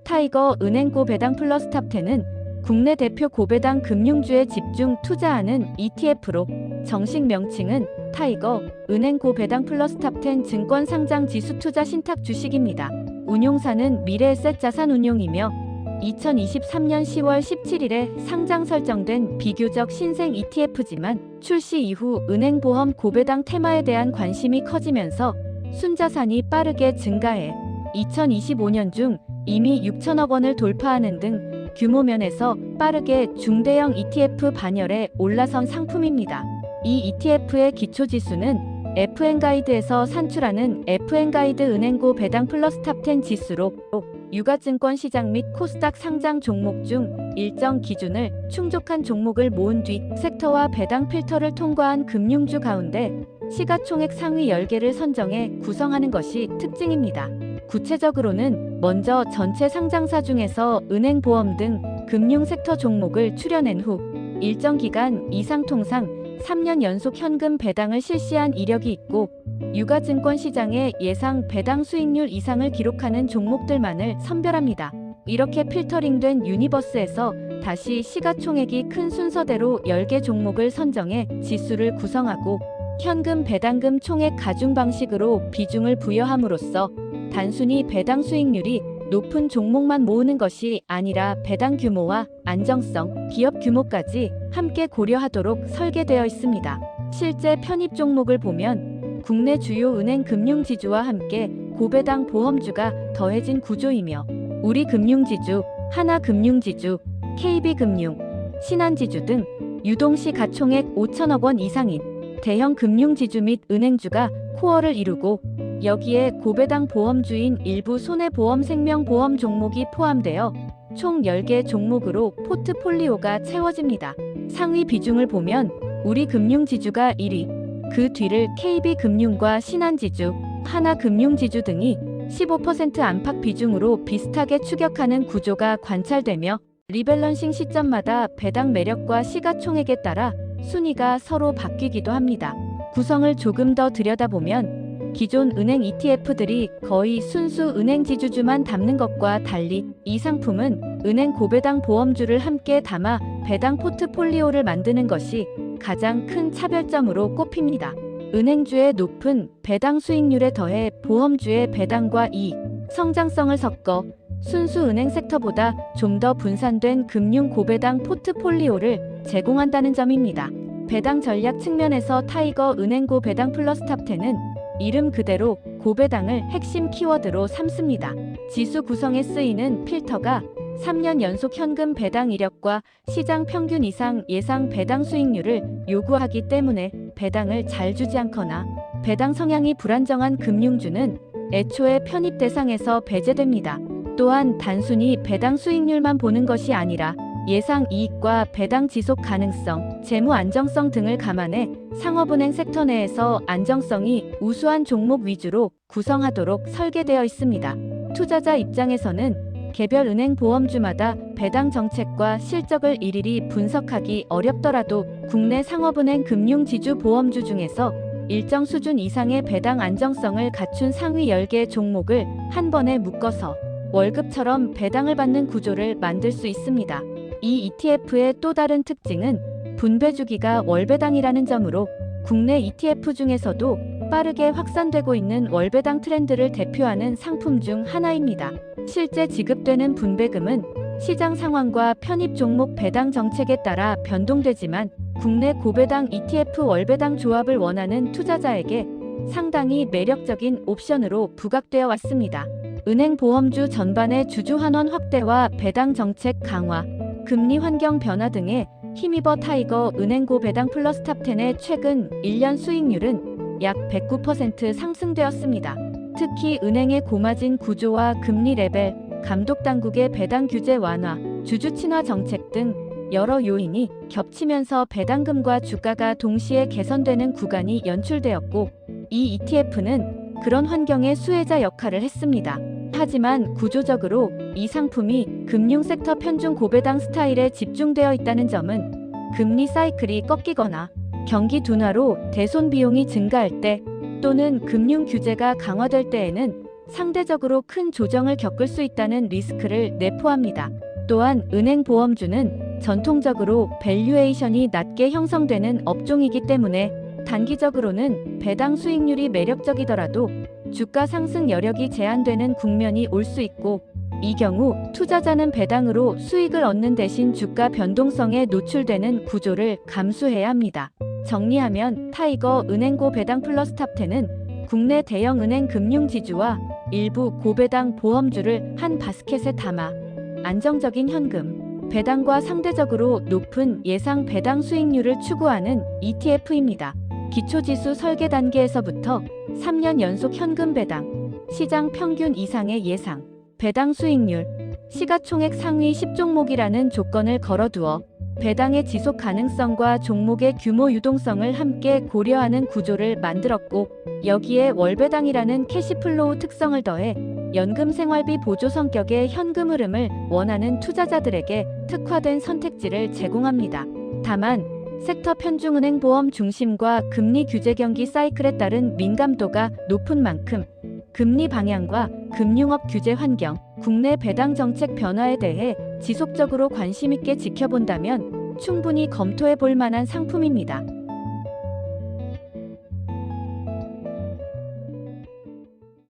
타이거 은행 고배당 플러스 탑10은 국내 대표 고배당 금융주에 집중 투자하는 ETF로 정식 명칭은 타이거 은행 고배당 플러스 탑10 증권 상장 지수 투자 신탁 주식입니다. 운용사는 미래에셋자산운용이며 2023년 10월 17일에 상장 설정된 비교적 신생 ETF지만 출시 이후 은행보험 고배당 테마에 대한 관심이 커지면서 순자산이 빠르게 증가해 2025년 중 이미 6천억 원을 돌파하는 등 규모면에서 빠르게 중대형 ETF 반열에 올라선 상품입니다. 이 ETF의 기초지수는 FN가이드에서 산출하는 FN가이드 은행고 배당 플러스 탑10 지수로 유가증권 시장 및 코스닥 상장 종목 중 일정 기준을 충족한 종목을 모은 뒤 섹터와 배당 필터를 통과한 금융주 가운데 시가총액 상위 10개를 선정해 구성하는 것이 특징입니다. 구체적으로는 먼저 전체 상장사 중에서 은행, 보험 등 금융 섹터 종목을 추려낸 후 일정 기간 이상 통상 3년 연속 현금 배당을 실시한 이력이 있고 유가증권 시장의 예상 배당 수익률 이상을 기록하는 종목들만을 선별합니다. 이렇게 필터링된 유니버스에서 다시 시가총액이 큰 순서대로 10개 종목을 선정해 지수를 구성하고 현금 배당금 총액 가중 방식으로 비중을 부여함으로써 단순히 배당 수익률이 높은 종목만 모으는 것이 아니라 배당 규모와 안정성, 기업 규모까지 함께 고려하도록 설계되어 있습니다. 실제 편입 종목을 보면 국내 주요 은행 금융지주와 함께 고배당 보험주가 더해진 구조이며 우리금융지주, 하나금융지주, KB금융, 신한지주 등 유동시 가총액 5천억 원 이상인 대형 금융지주 및 은행주가 코어를 이루고 여기에 고배당 보험주인 일부 손해보험 생명보험 종목이 포함되어 총 10개 종목으로 포트폴리오가 채워집니다. 상위 비중을 보면 우리금융지주가 1위, 그 뒤를 KB금융과 신한지주, 하나금융지주 등이 15% 안팎 비중으로 비슷하게 추격하는 구조가 관찰되며 리밸런싱 시점마다 배당 매력과 시가총액에 따라 순위가 서로 바뀌기도 합니다. 구성을 조금 더 들여다보면 기존 은행 ETF들이 거의 순수 은행 지주주만 담는 것과 달리 이 상품은 은행 고배당 보험주를 함께 담아 배당 포트폴리오를 만드는 것이 가장 큰 차별점으로 꼽힙니다. 은행주의 높은 배당 수익률에 더해 보험주의 배당과 이익, 성장성을 섞어 순수 은행 섹터보다 좀 더 분산된 금융 고배당 포트폴리오를 제공한다는 점입니다. 배당 전략 측면에서 타이거 은행 고배당 플러스 탑10은 이름 그대로 고배당을 핵심 키워드로 삼습니다. 지수 구성에 쓰이는 필터가 3년 연속 현금 배당 이력과 시장 평균 이상 예상 배당 수익률을 요구하기 때문에 배당을 잘 주지 않거나 배당 성향이 불안정한 금융주는 애초에 편입 대상에서 배제됩니다. 또한 단순히 배당 수익률만 보는 것이 아니라 예상 이익과 배당 지속 가능성, 재무 안정성 등을 감안해 상업은행 섹터 내에서 안정성이 우수한 종목 위주로 구성하도록 설계되어 있습니다. 투자자 입장에서는 개별 은행 보험주마다 배당 정책과 실적을 일일이 분석하기 어렵더라도 국내 상업은행 금융지주 보험주 중에서 일정 수준 이상의 배당 안정성을 갖춘 상위 10개 종목을 한 번에 묶어서 월급처럼 배당을 받는 구조를 만들 수 있습니다. 이 ETF의 또 다른 특징은 분배 주기가 월배당이라는 점으로 국내 ETF 중에서도 빠르게 확산되고 있는 월배당 트렌드를 대표하는 상품 중 하나입니다. 실제 지급되는 분배금은 시장 상황과 편입 종목 배당 정책에 따라 변동되지만 국내 고배당 ETF 월배당 조합을 원하는 투자자에게 상당히 매력적인 옵션으로 부각되어 왔습니다. 은행 보험주 전반의 주주 환원 확대와 배당 정책 강화, 금리 환경 변화 등에 힘입어 타이거 은행 고배당 플러스 탑10의 최근 1년 수익률은 약 109% 상승되었습니다. 특히 은행의 고마진 구조와 금리 레벨, 감독 당국의 배당 규제 완화, 주주 친화 정책 등 여러 요인이 겹치면서 배당금과 주가가 동시에 개선되는 구간이 연출되었고 이 ETF는 그런 환경의 수혜자 역할을 했습니다. 하지만 구조적으로 이 상품이 금융 섹터 편중 고배당 스타일에 집중되어 있다는 점은 금리 사이클이 꺾이거나 경기 둔화로 대손 비용이 증가할 때 또는 금융 규제가 강화될 때에는 상대적으로 큰 조정을 겪을 수 있다는 리스크를 내포합니다. 또한 은행 보험주는 전통적으로 밸류에이션이 낮게 형성되는 업종이기 때문에 단기적으로는 배당 수익률이 매력적이더라도 주가 상승 여력이 제한되는 국면이 올 수 있고, 이 경우 투자자는 배당으로 수익을 얻는 대신 주가 변동성에 노출되는 구조를 감수해야 합니다. 정리하면 타이거 은행고 배당 플러스 탑10은 국내 대형 은행 금융지주와 일부 고배당 보험주를 한 바스켓에 담아 안정적인 현금 배당과 상대적으로 높은 예상 배당 수익률을 추구하는 ETF입니다. 기초지수 설계 단계에서부터 3년 연속 현금 배당, 시장 평균 이상의 예상 배당 수익률, 시가총액 상위 10종목이라는 조건을 걸어두어 배당의 지속 가능성과 종목의 규모 유동성을 함께 고려하는 구조를 만들었고, 여기에 월배당이라는 캐시플로우 특성을 더해 연금 생활비 보조 성격의 현금 흐름을 원하는 투자자들에게 특화된 선택지를 제공합니다. 다만 섹터 편중은행 보험 중심과 금리 규제 경기 사이클에 따른 민감도가 높은 만큼 금리 방향과 금융업 규제 환경, 국내 배당 정책 변화에 대해 지속적으로 관심 있게 지켜본다면 충분히 검토해 볼 만한 상품입니다.